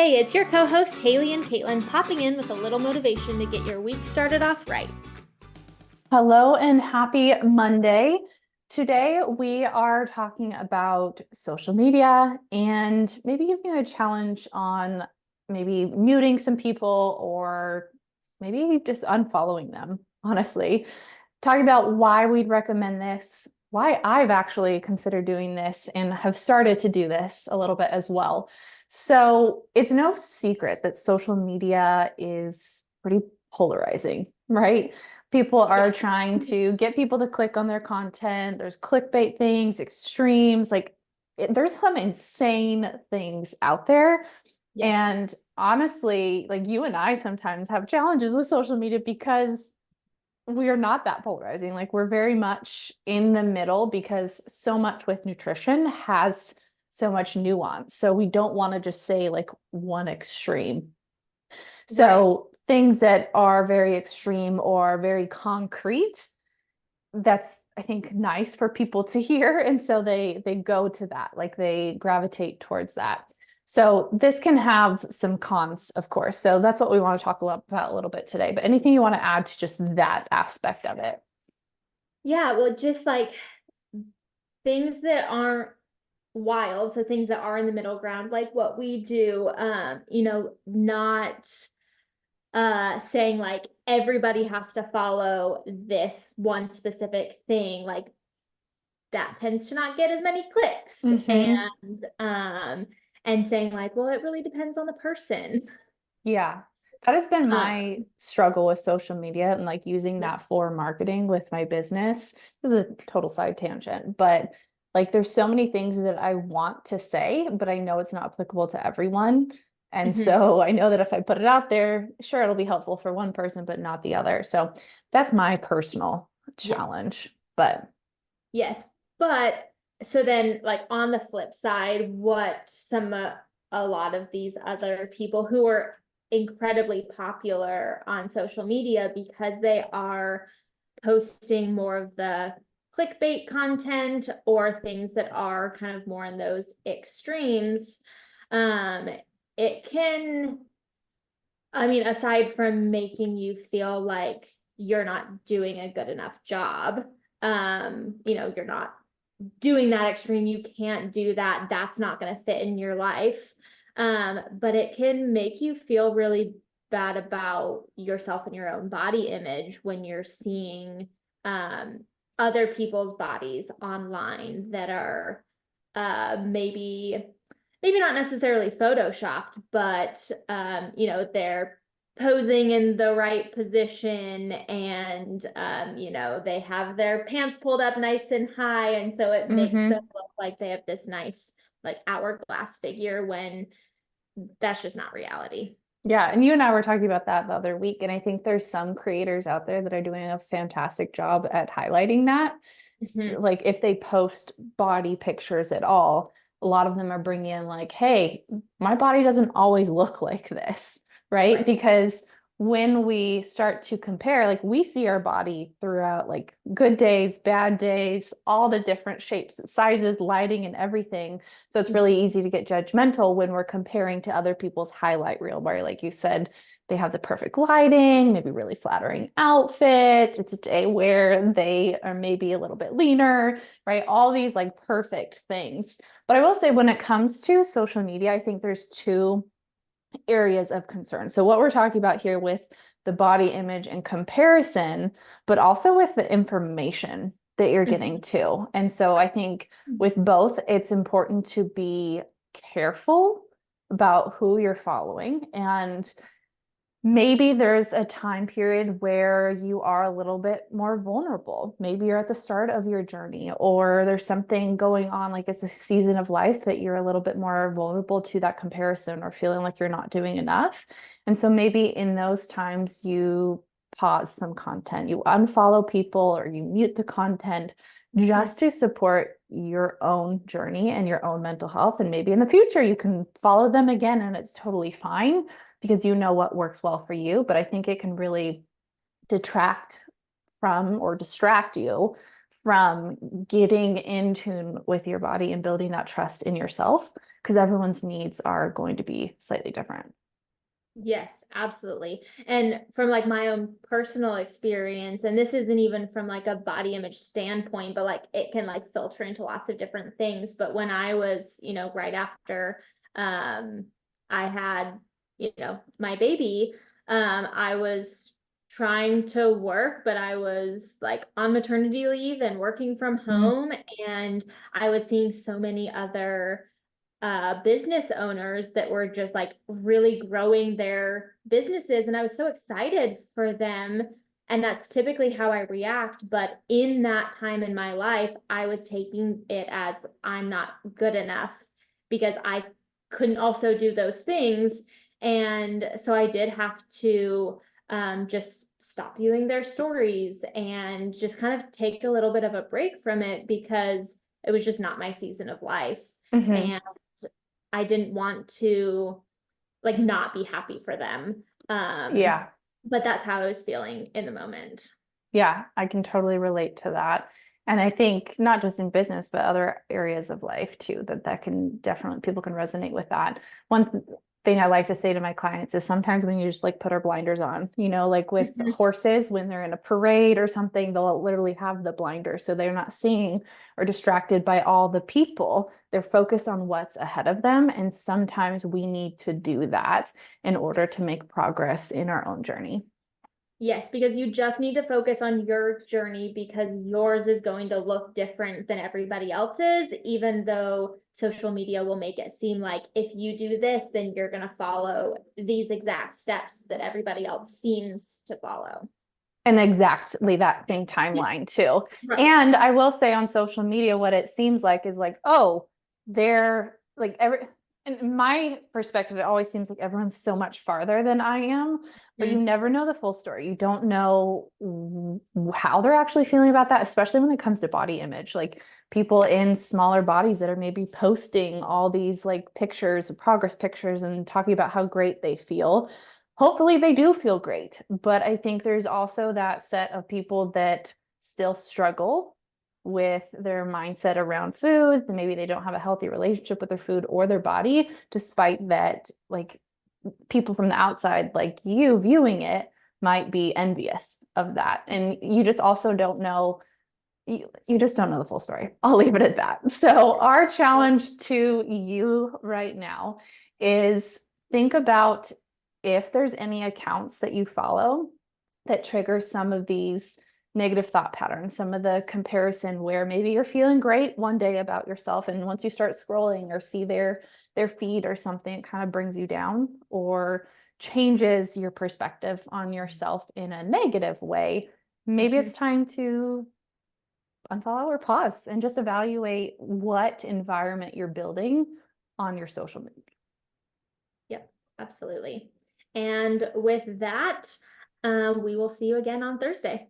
Hey, it's your co-hosts Haley and Caitlin popping in with a little motivation to get your week started off right. Hello and happy Monday. Today we are talking about social media and maybe giving you a challenge on maybe muting some people or maybe just unfollowing them, honestly. Talking about why we'd recommend this, why I've actually considered doing this and have started to do this a little bit as well. So it's no secret that social media is pretty polarizing, right? People are trying to get people to click on their content. There's clickbait things, extremes, there's some insane things out there. Yes. And honestly, like you and I sometimes have challenges with social media because we are not that polarizing. Like we're very much in the middle because so much with nutrition has so much nuance. So we don't want to just say like one extreme. So things that are very extreme or very concrete, that's I think nice for people to hear. And so they go to that, like they gravitate towards that. So this can have some cons, of course. So that's what we want to talk about a little bit today. But anything you want to add to just that aspect of it? Yeah, well, just like things that aren't wild, so things that are in the middle ground, like what we do, not saying like everybody has to follow this one specific thing, like that tends to not get as many clicks. Mm-hmm. And saying like, well, it really depends on the person. Yeah. That has been Uh, my struggle with social media and like using yeah. that for marketing with my business. This is a total side tangent, but like there's so many things that I want to say, but I know it's not applicable to everyone. And Mhm. so I know that if I put it out there, sure, it'll be helpful for one person, but not the other. So that's my personal Yes. challenge. But Yes. But so then, like on the flip side, what a lot of these other people who are incredibly popular on social media because they are posting more of the clickbait content or things that are kind of more in those extremes, um, it can, I mean, aside from making you feel like you're not doing a good enough job, you're not doing that extreme, you can't do that, that's not going to fit in your life. But it can make you feel really bad about yourself and your own body image when you're seeing um, other people's bodies online that are maybe not necessarily photoshopped, but they're posing in the right position and they have their pants pulled up nice and high, and so it makes them mhm. look like they have this nice like hourglass figure when that's just not reality. Yeah, and you and I were talking about that the other week, and I think there's some creators out there that are doing a fantastic job at highlighting that. Mm-hmm. Like if they post body pictures at all, a lot of them are bringing in like, "Hey, my body doesn't always look like this," right? Right. Because when we start to compare, like we see our body throughout like good days, bad days, all the different shapes, sizes, lighting, and everything. So it's really easy to get judgmental when we're comparing to other people's highlight reel, where, like you said, they have the perfect lighting, maybe really flattering outfit. It's a day where they are maybe a little bit leaner, right? All these like perfect things. But I will say, when it comes to social media, I think there's two areas of concern. So, what we're talking about here with the body image and comparison, but also with the information that you're getting Mm-hmm. to. And so, I think with both, it's important to be careful about who you're following. And maybe there's a time period where you are a little bit more vulnerable. Maybe you're at the start of your journey, or there's something going on, like it's a season of life that you're a little bit more vulnerable to that comparison or feeling like you're not doing enough. And so maybe in those times, you pause some content, you unfollow people, or you mute the content just to support your own journey and your own mental health. And maybe in the future, you can follow them again and it's totally fine because you know what works well for you. But I think it can really detract from or distract you from getting in tune with your body and building that trust in yourself. because everyone's needs are going to be slightly different. Yes, absolutely. And from like my own personal experience, and this isn't even from like a body image standpoint, but like it can like filter into lots of different things. But when I was, right after I had, my baby, I was trying to work, but I was like on maternity leave and working from home, and I was seeing so many other business owners that were just like really growing their businesses. And I was so excited for them. And that's typically how I react. But in that time in my life, I was taking it as I'm not good enough because I couldn't also do those things. And so I did have to just stop viewing their stories and just kind of take a little bit of a break from it because it was just not my season of life. Mm-hmm. And I didn't want to like not be happy for them. Yeah. But that's how I was feeling in the moment. Yeah, I can totally relate to that. And I think not just in business, but other areas of life too, that can definitely, people can resonate with that. One thing I like to say to my clients is sometimes when you just like put our blinders on, like with horses, when they're in a parade or something, they'll literally have the blinders. So they're not seeing or distracted by all the people. They're focused on what's ahead of them. And sometimes we need to do that in order to make progress in our own journey. Yes, because you just need to focus on your journey because yours is going to look different than everybody else's, even though social media will make it seem like if you do this, then you're going to follow these exact steps that everybody else seems to follow. And exactly that same timeline too. Right. And I will say on social media, what it seems like is like, oh, they're like in my perspective, it always seems like everyone's so much farther than I am, but you never know the full story. You don't know how they're actually feeling about that, especially when it comes to body image. Like people in smaller bodies that are maybe posting all these like pictures, progress pictures, and talking about how great they feel. Hopefully they do feel great, but I think there's also that set of people that still struggle with their mindset around food. Maybe they don't have a healthy relationship with their food or their body, despite that, like people from the outside, like you viewing it, might be envious of that. And you just also don't know, you just don't know the full story. I'll leave it at that. So our challenge to you right now is think about if there's any accounts that you follow that trigger some of these negative thought patterns, some of the comparison where maybe you're feeling great one day about yourself, and once you start scrolling or see their feed or something, it kind of brings you down or changes your perspective on yourself in a negative way. Maybe it's time to unfollow or pause and just evaluate what environment you're building on your social media. Yep, absolutely. And with that, we will see you again on Thursday.